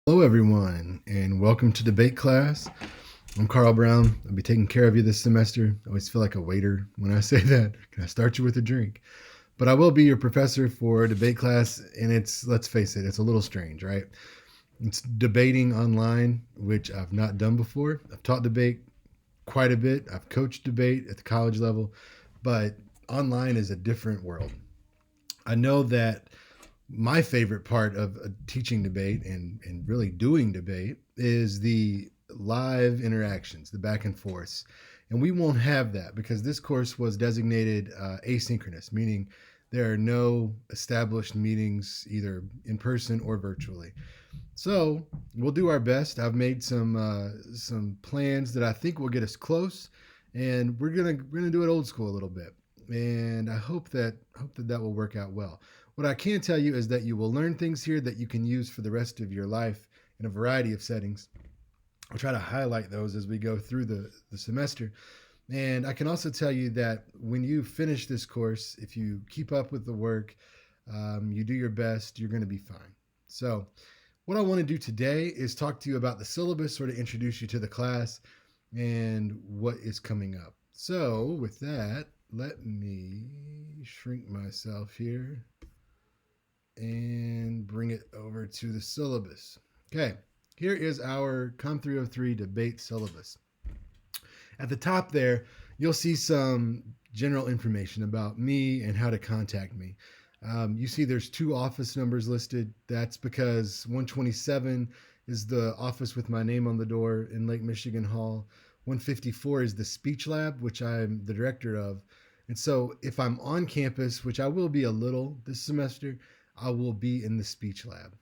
Hello, everyone, and welcome to debate class. I'm Carl Brown. I'll be taking care of you this semester. I always feel like a waiter when I say that. Can I start you with a drink? But I will be your professor for debate class, and let's face it, it's a little strange, right? It's debating online, which I've not done before. I've taught debate quite a bit, I've coached debate at the college level, but online is a different world. I know that my favorite part of teaching debate and really doing debate is the live interactions, the back and forths. And we won't have that because this course was designated asynchronous, meaning there are no established meetings either in person or virtually. So we'll do our best. I've made some plans that I think will get us close, and we're gonna do it old school a little bit. And I hope that will work out well. What I can tell you is that you will learn things here that you can use for the rest of your life in a variety of settings. I'll try to highlight those as we go through the semester. And I can also tell you that when you finish this course, if you keep up with the work, you do your best, you're going to be fine. So, what I want to do today is talk to you about the syllabus, sort of introduce you to the class and what is coming up. So, with that, let me shrink myself here and bring it over to the syllabus. Okay, here is our Com 303 debate syllabus. At the top there, you'll see some general information about me and how to contact me. You see there's two office numbers listed. That's because 127 is the office with my name on the door in Lake Michigan Hall. 154 is the speech lab, which I'm the director of. And so if I'm on campus, which I will be a little this semester, I will be in the speech lab.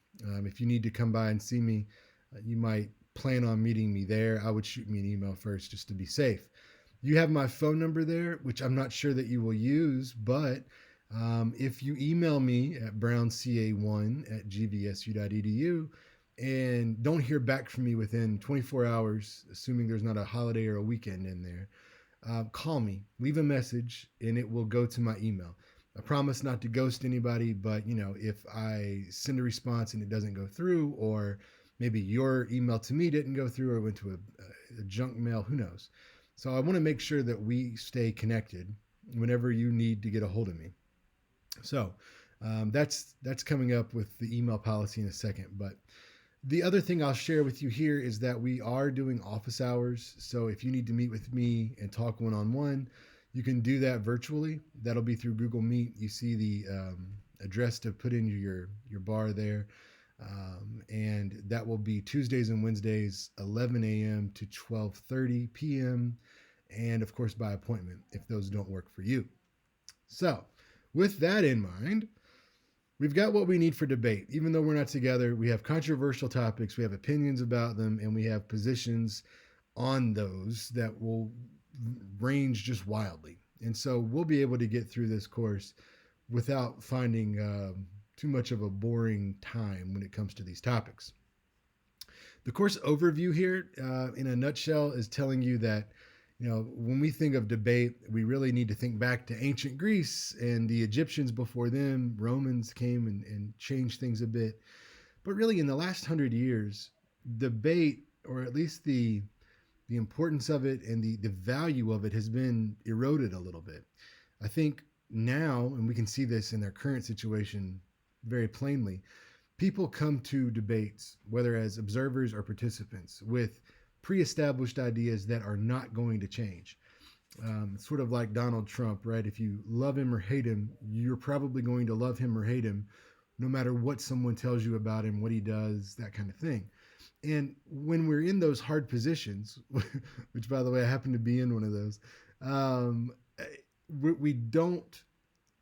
If you need to come by and see me, you might plan on meeting me there. I would shoot me an email first just to be safe. You have my phone number there, which I'm not sure that you will use, but if you email me at brownca1@gvsu.edu and don't hear back from me within 24 hours, assuming there's not a holiday or a weekend in there, call me, leave a message, and it will go to my email. I promise not to ghost anybody, but if I send a response and it doesn't go through, or maybe your email to me didn't go through or went to a junk mail, who knows? So I want to make sure that we stay connected whenever you need to get a hold of me. So that's coming up with the email policy in a second. But the other thing I'll share with you here is that we are doing office hours. So if you need to meet with me and talk one on one, you can do that virtually. That'll be through Google Meet. You see the address to put in your bar there. And that will be Tuesdays and Wednesdays, 11 a.m. to 12:30 p.m. And of course, by appointment if those don't work for you. So, with that in mind, we've got what we need for debate. Even though we're not together, we have controversial topics, we have opinions about them, and we have positions on those that will range just wildly. And so we'll be able to get through this course without finding too much of a boring time when it comes to these topics. The course overview here, in a nutshell, is telling you that when we think of debate, we really need to think back to ancient Greece and the Egyptians before them. Romans came and changed things a bit. But really, in the last 100 years, debate, or at least the importance of it and the value of it, has been eroded a little bit. I think now, and we can see this in their current situation very plainly, people come to debates, whether as observers or participants, with pre-established ideas that are not going to change. Sort of like Donald Trump, right? If you love him or hate him, you're probably going to love him or hate him, no matter what someone tells you about him, what he does, that kind of thing. And when we're in those hard positions, which by the way, I happen to be in one of those, um, we don't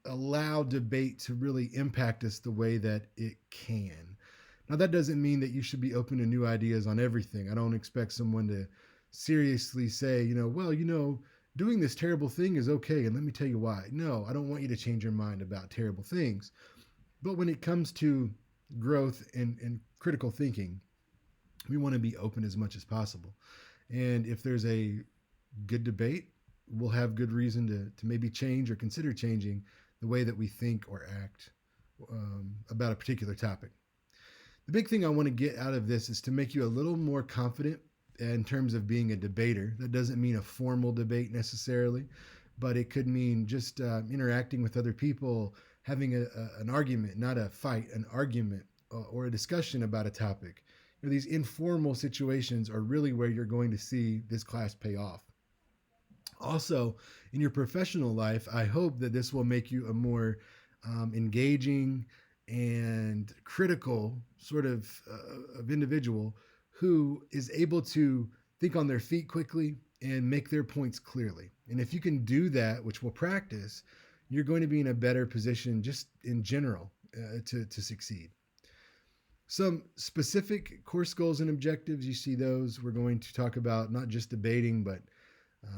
allow debate to really impact us the way that it can. Now, that doesn't mean that you should be open to new ideas on everything. I don't expect someone to seriously say, doing this terrible thing is okay, and let me tell you why. No, I don't want you to change your mind about terrible things. But when it comes to growth and critical thinking, we want to be open as much as possible. And if there's a good debate, we'll have good reason to maybe change or consider changing the way that we think or act about a particular topic. The big thing I want to get out of this is to make you a little more confident in terms of being a debater. That doesn't mean a formal debate necessarily, but it could mean just interacting with other people, having an argument, not a fight, an argument or a discussion about a topic. You know, these informal situations are really where you're going to see this class pay off. Also, in your professional life, I hope that this will make you a more engaging and critical sort of individual who is able to think on their feet quickly and make their points clearly. And if you can do that, which we'll practice, you're going to be in a better position just in general to succeed. Some specific course goals and objectives, you see those. We're going to talk about not just debating, but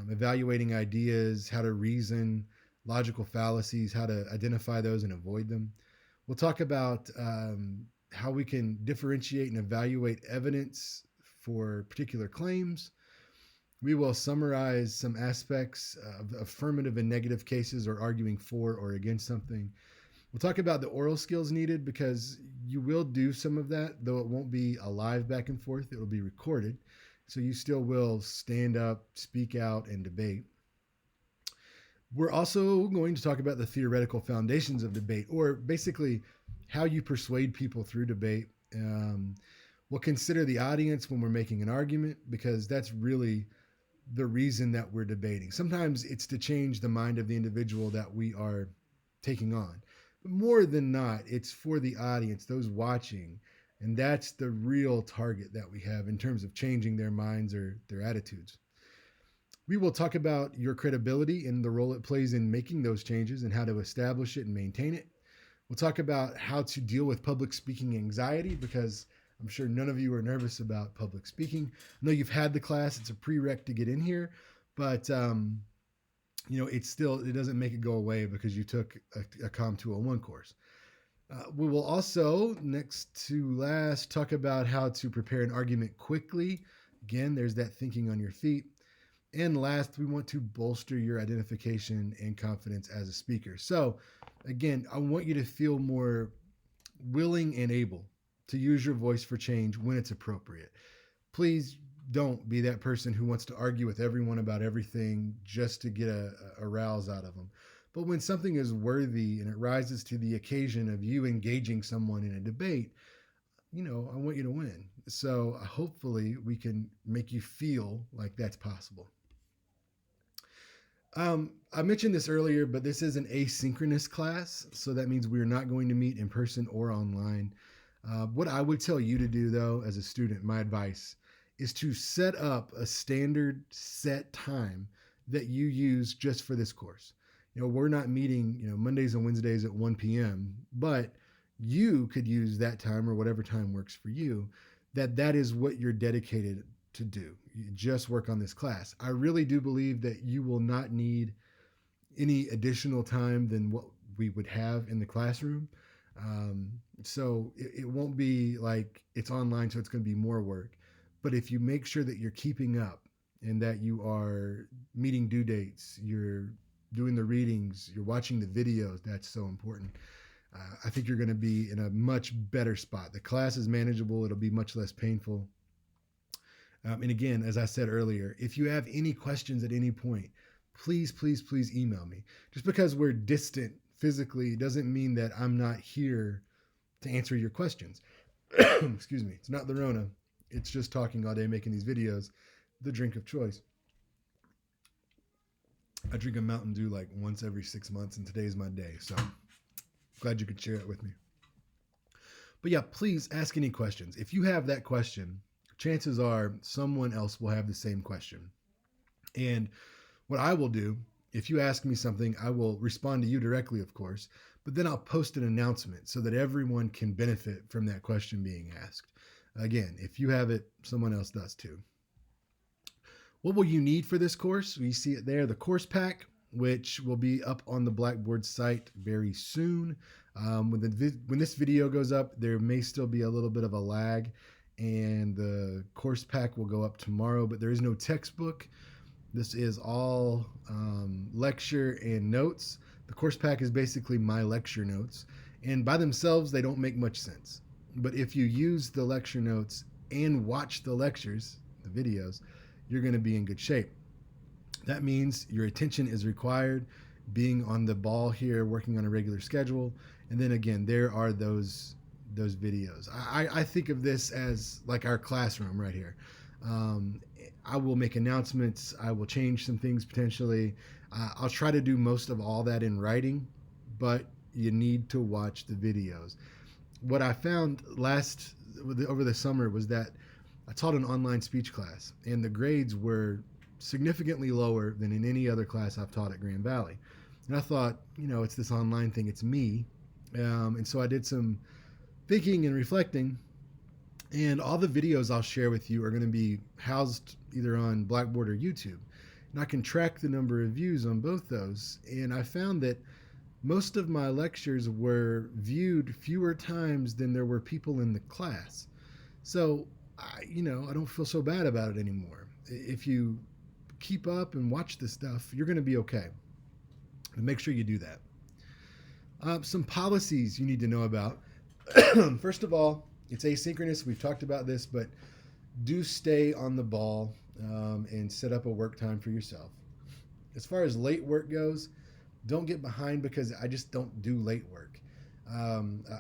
evaluating ideas, how to reason, logical fallacies, how to identify those and avoid them. We'll talk about how we can differentiate and evaluate evidence for particular claims. We will summarize some aspects of affirmative and negative cases or arguing for or against something. We'll talk about the oral skills needed because you will do some of that, though it won't be a live back and forth. It will be recorded. So you still will stand up, speak out, and debate. We're also going to talk about the theoretical foundations of debate, or basically how you persuade people through debate. We'll consider the audience when we're making an argument because that's really the reason that we're debating. Sometimes it's to change the mind of the individual that we are taking on. But more than not, it's for the audience, those watching. And that's the real target that we have in terms of changing their minds or their attitudes. We will talk about your credibility and the role it plays in making those changes and how to establish it and maintain it. We'll talk about how to deal with public speaking anxiety because I'm sure none of you are nervous about public speaking. I know you've had the class, it's a prereq to get in here, but it's still, it doesn't make it go away because you took a COM 201 course. We will also, next to last, talk about how to prepare an argument quickly. Again, there's that thinking on your feet. And last, we want to bolster your identification and confidence as a speaker. So, again, I want you to feel more willing and able to use your voice for change when it's appropriate. Please don't be that person who wants to argue with everyone about everything just to get a rouse out of them. But when something is worthy and it rises to the occasion of you engaging someone in a debate, I want you to win. So hopefully we can make you feel like that's possible. I mentioned this earlier, but this is an asynchronous class. So that means we're not going to meet in person or online. What I would tell you to do, though, as a student, my advice is to set up a standard set time that you use just for this course. We're not meeting, Mondays and Wednesdays at 1 p.m., but you could use that time or whatever time works for you, that is what you're dedicated to do. You just work on this class. I really do believe that you will not need any additional time than what we would have in the classroom. So it won't be like it's online, so it's going to be more work. But if you make sure that you're keeping up and that you are meeting due dates, you're doing the readings, you're watching the videos, that's so important. I think you're going to be in a much better spot. The class is manageable. It'll be much less painful. And again, as I said earlier, if you have any questions at any point, please, please, please email me. Just because we're distant physically doesn't mean that I'm not here to answer your questions. Excuse me. It's not the Rona. It's just talking all day, making these videos, the drink of choice. I drink a Mountain Dew like once every 6 months, and today's my day. So glad you could share it with me. But yeah, please ask any questions. If you have that question, chances are someone else will have the same question. And what I will do, if you ask me something, I will respond to you directly, of course, but then I'll post an announcement so that everyone can benefit from that question being asked. Again, if you have it, someone else does too. What will you need for this course? You see it there, the course pack, which will be up on the Blackboard site very soon. When this video goes up, there may still be a little bit of a lag, and the course pack will go up tomorrow, but there is no textbook. This is all lecture and notes. The course pack is basically my lecture notes, and by themselves, they don't make much sense. But if you use the lecture notes and watch the lectures, the videos, you're going to be in good shape. That means your attention is required, being on the ball here, working on a regular schedule. And then again, there are those videos. I think of this as like our classroom right here. Um, I will make announcements. I will change some things potentially. I'll try to do most of all that in writing, but you need to watch the videos. What I found over the summer was that I taught an online speech class, and the grades were significantly lower than in any other class I've taught at Grand Valley. And I thought, it's this online thing, it's me. And so I did some thinking and reflecting, and all the videos I'll share with you are going to be housed either on Blackboard or YouTube. And I can track the number of views on both those. And I found that most of my lectures were viewed fewer times than there were people in the class. So, I don't feel so bad about it anymore. If you keep up and watch this stuff, you're going to be okay. And make sure you do that. Some policies you need to know about. First of all, it's asynchronous. We've talked about this, but do stay on the ball and set up a work time for yourself. As far as late work goes, don't get behind because I just don't do late work.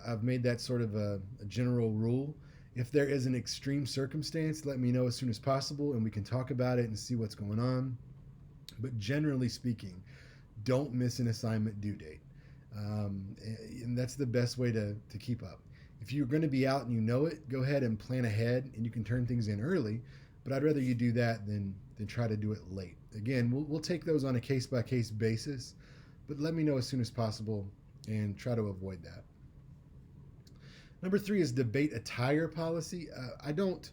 I've made that sort of a general rule. If there is an extreme circumstance, let me know as soon as possible and we can talk about it and see what's going on. But generally speaking, don't miss an assignment due date. And that's the best way to keep up. If you're going to be out and you know it, go ahead and plan ahead and you can turn things in early. But I'd rather you do that than try to do it late. Again, we'll take those on a case-by-case basis, but let me know as soon as possible and try to avoid that. Number 3 is debate attire policy. I don't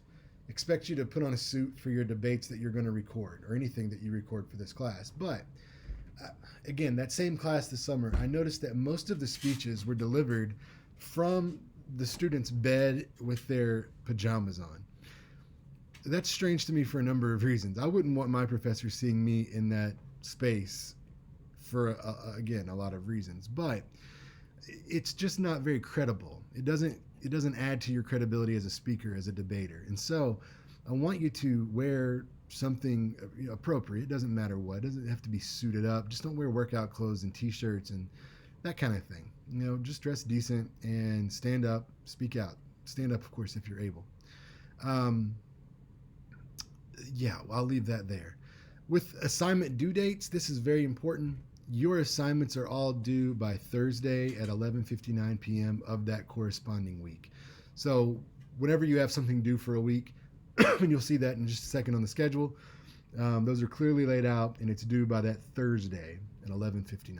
expect you to put on a suit for your debates that you're going to record or anything that you record for this class. But again, that same class this summer, I noticed that most of the speeches were delivered from the students' bed with their pajamas on. That's strange to me for a number of reasons. I wouldn't want my professor seeing me in that space for, again, a lot of reasons. But it's just not very credible. It doesn't add to your credibility as a speaker, as a debater. And so I want you to wear something appropriate. It doesn't matter what. It doesn't have to be suited up. Just don't wear workout clothes and t-shirts and that kind of thing. Just dress decent and stand up, speak out. Stand up, of course, if you're able. I'll leave that there. With assignment due dates, this is very important. Your assignments are all due by Thursday at 11:59 p.m. of that corresponding week. So whenever you have something due for a week, and you'll see that in just a second on the schedule, those are clearly laid out, and it's due by that Thursday at 11:59.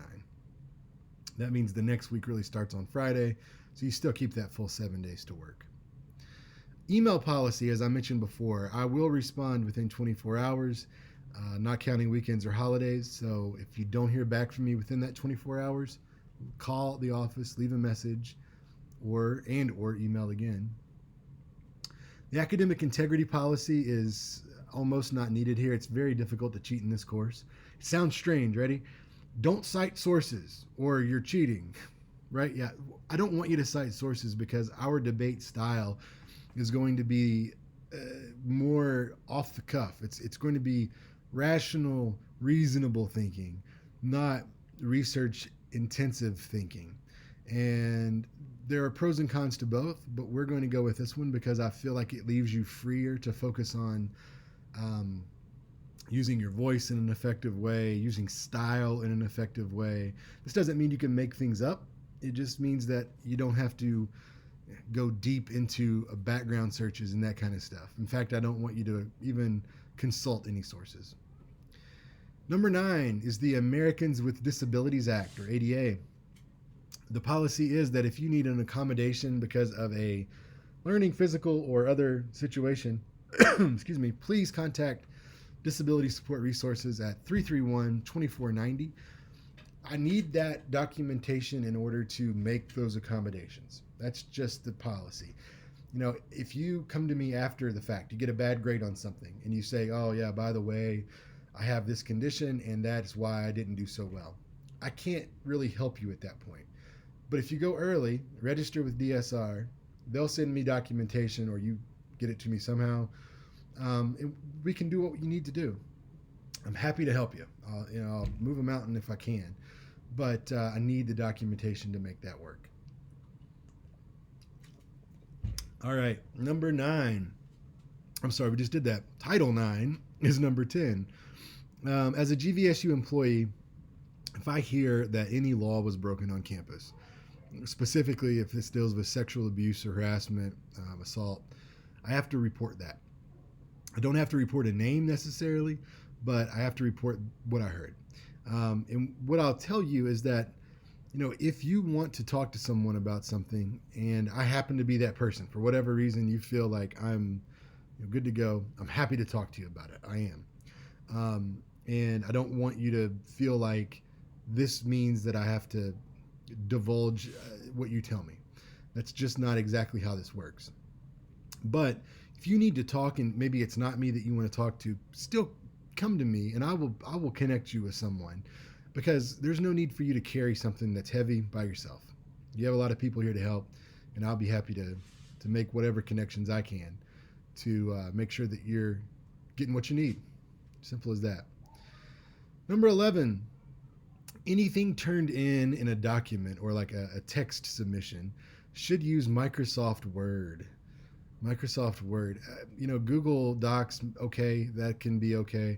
That means the next week really starts on Friday, so you still keep that full 7 days to work. Email policy, as I mentioned before, I will respond within 24 hours. Not counting weekends or holidays. So if you don't hear back from me within that 24 hours, call the office, leave a message, or email again. The academic integrity policy is almost not needed here. It's very difficult to cheat in this course. It sounds strange. Ready? Don't cite sources or you're cheating, right? Yeah. I don't want you to cite sources because our debate style is going to be more off the cuff. It's going to be rational, reasonable thinking, not research intensive thinking. And there are pros and cons to both, but we're going to go with this one because I feel like it leaves you freer to focus on using your voice in an effective way, using style in an effective way. This doesn't mean you can make things up. It just means that you don't have to go deep into background searches and that kind of stuff. In fact, I don't want you to even consult any sources. Number 9 is the Americans with Disabilities Act, or ADA. The policy is that if you need an accommodation because of a learning, physical, or other situation, please contact Disability Support Resources at 331-2490. I need that documentation in order to make those accommodations. That's just the policy. If you come to me after the fact, you get a bad grade on something, and you say, oh yeah, by the way, I have this condition, and that's why I didn't do so well. I can't really help you at that point. But if you go early, register with DSR, They'll send me documentation, or you get it to me somehow. And we can do what you need to do. I'm happy to help you. I'll move a mountain if I can, but I need the documentation to make that work. All right, number 9. I'm sorry, we just did that. Title 9 is number 10. As a GVSU employee, if I hear that any law was broken on campus, specifically if this deals with sexual abuse or harassment, assault, I have to report that. I don't have to report a name necessarily, but I have to report what I heard. And what I'll tell you is that, if you want to talk to someone about something, and I happen to be that person, for whatever reason you feel like I'm good to go, I'm happy to talk to you about it. I am. And I don't want you to feel like this means that I have to divulge what you tell me. That's just not exactly how this works. But if you need to talk and maybe it's not me that you want to talk to, still come to me and I will connect you with someone, because there's no need for you to carry something that's heavy by yourself. You have a lot of people here to help, and I'll be happy to make whatever connections I can to make sure that you're getting what you need. Simple as that. Number 11, anything turned in a document or like a text submission should use Microsoft Word. Microsoft Word. Google Docs, okay, that can be okay.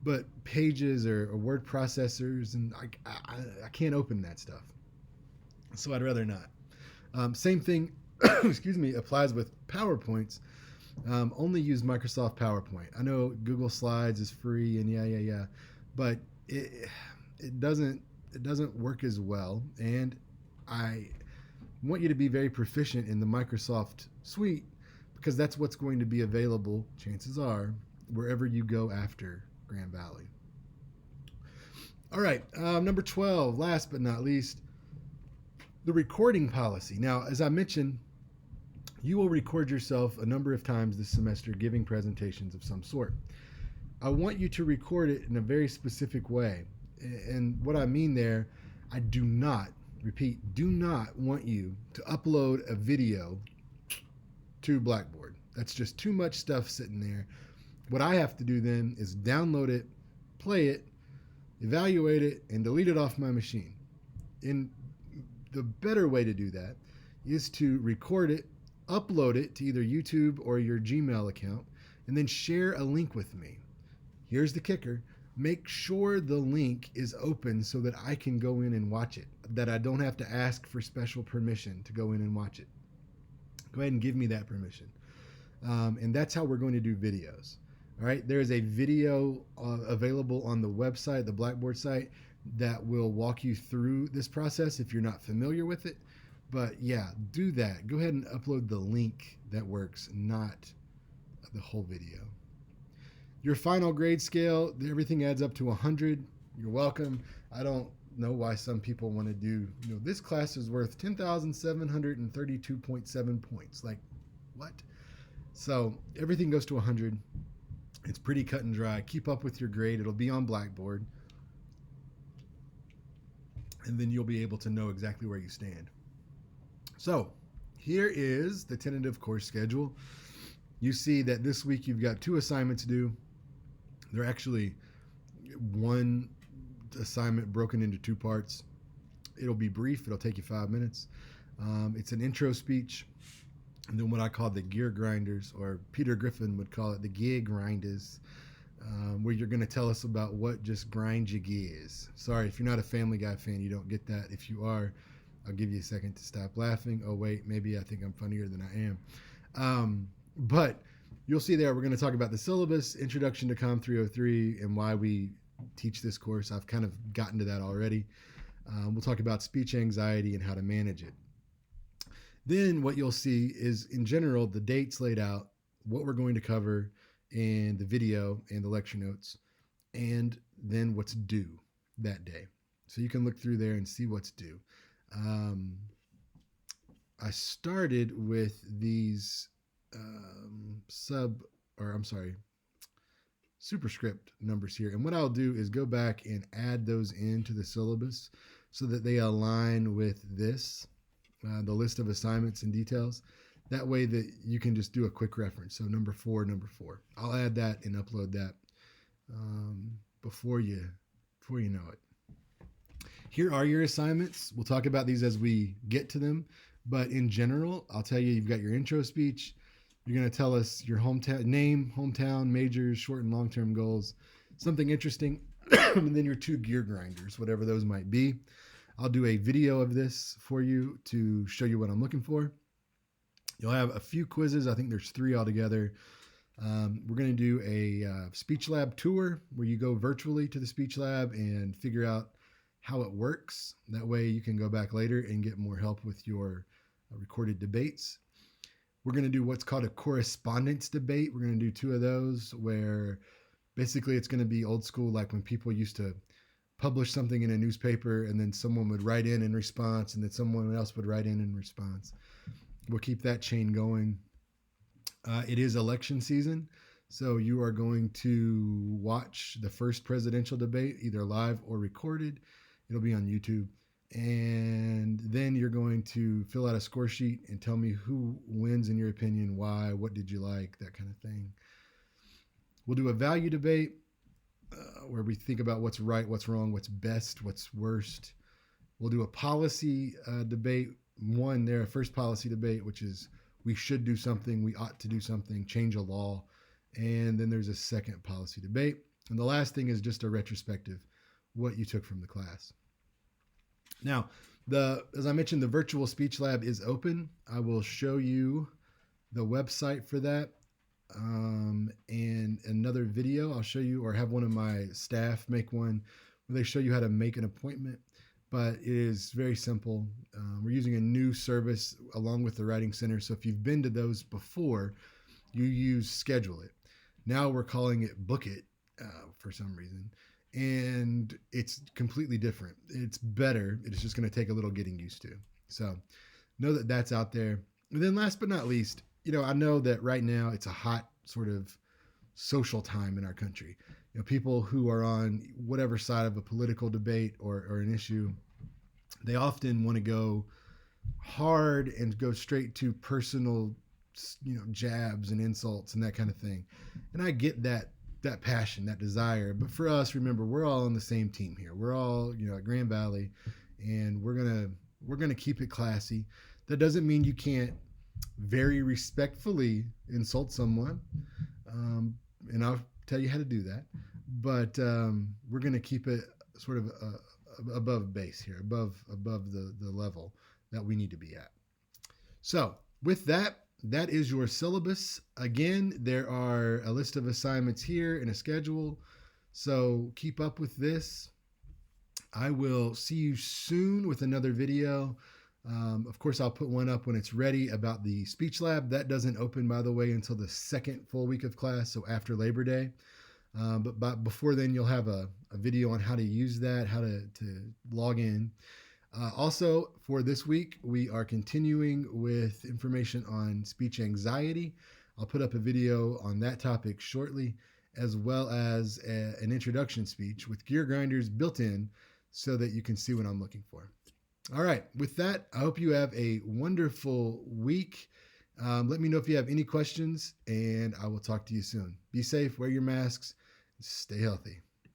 But Pages or word processors, and I can't open that stuff. So I'd rather not. Same thing, excuse me, applies with PowerPoints. Only use Microsoft PowerPoint. I know Google Slides is free and yeah, but it doesn't work as well. And I want you to be very proficient in the Microsoft suite, because that's what's going to be available, chances are, wherever you go after Grand Valley. All right, number 12, last but not least, the recording policy. Now, as I mentioned, you will record yourself a number of times this semester giving presentations of some sort. I want you to record it in a very specific way. And what I mean there, I do not want you to upload a video to Blackboard. That's just too much stuff sitting there. What I have to do then is download it, play it, evaluate it, and delete it off my machine. And the better way to do that is to record it, upload it to either YouTube or your Gmail account, and then share a link with me. Here's the kicker. Make sure the link is open so that I can go in and watch it, that I don't have to ask for special permission to go in and watch it. Go ahead and give me that permission. And that's how we're going to do videos. All right, there is a video available on the website, the Blackboard site, that will walk you through this process if you're not familiar with it. But yeah, do that. Go ahead and upload the link that works, not the whole video. Your final grade scale, everything adds up to 100. You're welcome. I don't know why some people want to do, this class is worth 10,732.7 points. Like, what? So everything goes to 100. It's pretty cut and dry. Keep up with your grade. It'll be on Blackboard. And then you'll be able to know exactly where you stand. So here is the tentative course schedule. You see that this week you've got 2 assignments due. They're actually one assignment broken into 2 parts. It'll be brief. It'll take you 5 minutes. It's an intro speech, and then what I call the gear grinders, or Peter Griffin would call it the gear grinders, where you're going to tell us about what just grinds your gears. Sorry, if you're not a Family Guy fan, you don't get that. If you are, I'll give you a second to stop laughing. Oh, wait, maybe I think I'm funnier than I am. But you'll see there, we're going to talk about the syllabus, Introduction to COM 303, and why we teach this course. I've kind of gotten to that already. We'll talk about speech anxiety and how to manage it. Then what you'll see is, in general, the dates laid out, what we're going to cover, and the video and the lecture notes, and then what's due that day. So you can look through there and see what's due. I started with these superscript numbers here. And what I'll do is go back and add those into the syllabus so that they align with this, the list of assignments and details. That way that you can just do a quick reference. So number four. I'll add that and upload that before you know it. Here are your assignments. We'll talk about these as we get to them. But in general, I'll tell you, you've got your intro speech. You're going to tell us your hometown name, hometown, majors, short and long-term goals, something interesting, and then your 2 gear grinders, whatever those might be. I'll do a video of this for you to show you what I'm looking for. You'll have a few quizzes. I think there's 3 altogether. We're going to do a speech lab tour where you go virtually to the speech lab and figure out how it works. That way you can go back later and get more help with your recorded debates. We're going to do what's called a correspondence debate. We're going to do 2 of those where basically it's going to be old school, like when people used to publish something in a newspaper and then someone would write in response and then someone else would write in response. We'll keep that chain going. It is election season, so you are going to watch the first presidential debate, either live or recorded. It'll be on YouTube. And then you're going to fill out a score sheet and tell me who wins in your opinion, why, what did you like, that kind of thing. We'll do a value debate where we think about what's right, what's wrong, what's best, what's worst. We'll do a policy debate. A first policy debate, which is we should do something, we ought to do something, change a law. And then there's a second policy debate. And the last thing is just a retrospective, what you took from the class. Now, as I mentioned, the virtual speech lab is open. I will show you the website for that. And another video, I'll show you, or have one of my staff make one where they show you how to make an appointment. But it is very simple. We're using a new service along with the Writing Center. So if you've been to those before, you use Schedule It. Now we're calling it Book It for some reason. And it's completely different. It's better. It's just going to take a little getting used to. So know that that's out there. And then last but not least, I know that right now it's a hot sort of social time in our country. People who are on whatever side of a political debate or an issue, they often want to go hard and go straight to personal, jabs and insults and that kind of thing. And I get that passion, that desire. But for us, remember, we're all on the same team here. We're all, at Grand Valley, and we're gonna keep it classy. That doesn't mean you can't very respectfully insult someone, and I'll tell you how to do that. But we're going to keep it sort of above base here, above the level that we need to be at. So with that is your syllabus. Again, there are a list of assignments here and a schedule. So keep up with this. I will see you soon with another video. Of course, I'll put one up when it's ready about the speech lab. That doesn't open, by the way, until the second full week of class, so after Labor Day. But before then, you'll have a video on how to use that, how to log in. Also, for this week, we are continuing with information on speech anxiety. I'll put up a video on that topic shortly, as well as an introduction speech with gear grinders built in so that you can see what I'm looking for. All right. With that, I hope you have a wonderful week. Let me know if you have any questions, and I will talk to you soon. Be safe, wear your masks, stay healthy.